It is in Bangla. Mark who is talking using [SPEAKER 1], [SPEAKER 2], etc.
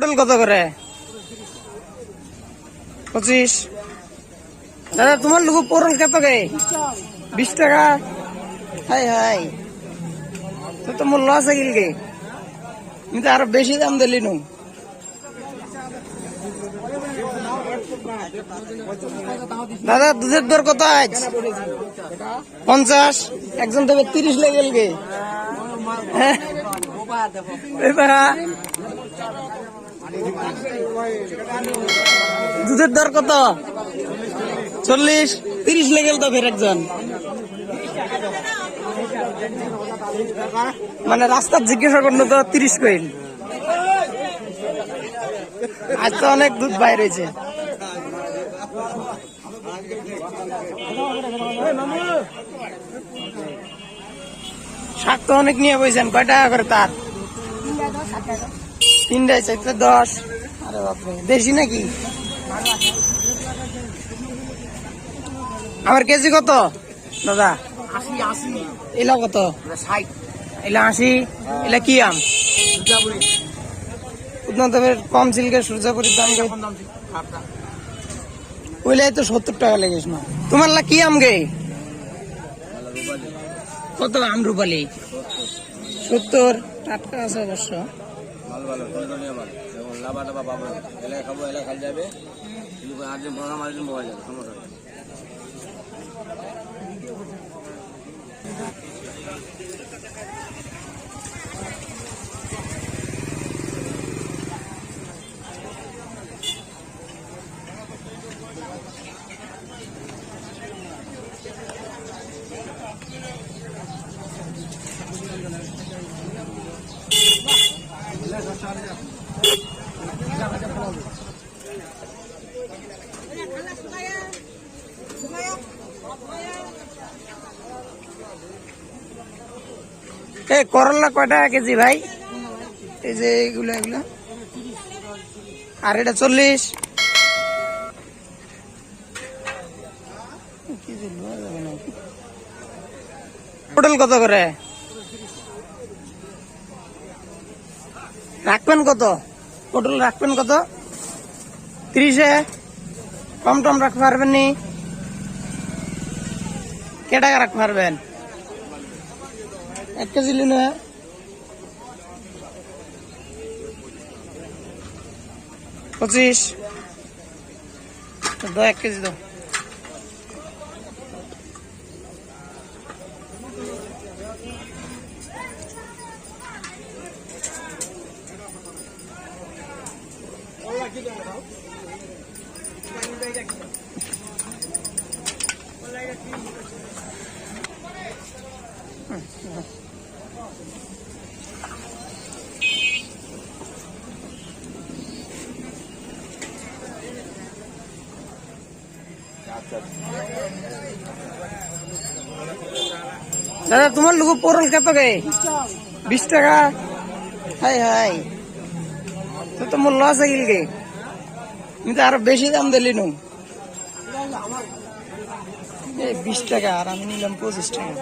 [SPEAKER 1] পটল কত করে? 25। দাদা তোমার লোক পটল কত গে? 20 টাকা। হাই হাই, তো মোর লস হয়ে গেল গে। আমি তো আরো বেশি দাম দিলি নু। দাদা দুধের দর কত আজ? 50। একজন দেবে 30 লেগেল গে। দুধের দর কত? 40। 30 লেগেল তো ফের একজন। মানে রাস্তার জিজ্ঞাসা করলো তো 30 কইল। আজ তো অনেক দুধ বাইর হয়েছে। শাক তো অনেক নিয়ে বইছেন, কয় টাকা করে তার? 3টায় 410। আরে বাপরে, দেশি নাকি? আমার কেজি কত দাদা?
[SPEAKER 2] 80।
[SPEAKER 1] এলা কত?
[SPEAKER 2] 60।
[SPEAKER 1] এলা 80। এলা কি আম? উদনাতবের কম সিল্কের সূর্যাপুরির দাম গে ওইলে তো 70 টাকা লেগেছ না। তোমার লা কি আম গে? কত আম রূপালি? 70। টাটকা আছে অবশ্য।
[SPEAKER 2] ভালো ভালো টনটনিয়া মাল, যেমন লাভা টাভা পাবো, এলাকায় খাবো, এলাকায় খাল যাবে, কিন্তু আর্জেন্ট প্রোগ্রাম আর্জেন্ট পাওয়া যাবে, সমস্যা নেই।
[SPEAKER 1] এই করলা কয় টাকা কেজি ভাই? এই যে এগুলা এগুলা। আর এটা 40। পটল কত করে রাখবেন? কত পটল রাখবেন? কত? 30-এ। কম টম রাখতে পারবেন নি? কে টাকা রাখতে পারবেন? 1 কেজি লিন 25। দাও 1 কেজি দাও। দাদা তোমার লোক পটল কত গে? 20 টাকা। হাই হাই, তো মোর লস হয়ে গেল গে। আমি তো আরো বেশি দাম দিলি নু। 20 টাকা আর আমি নিলাম 25 টাকা।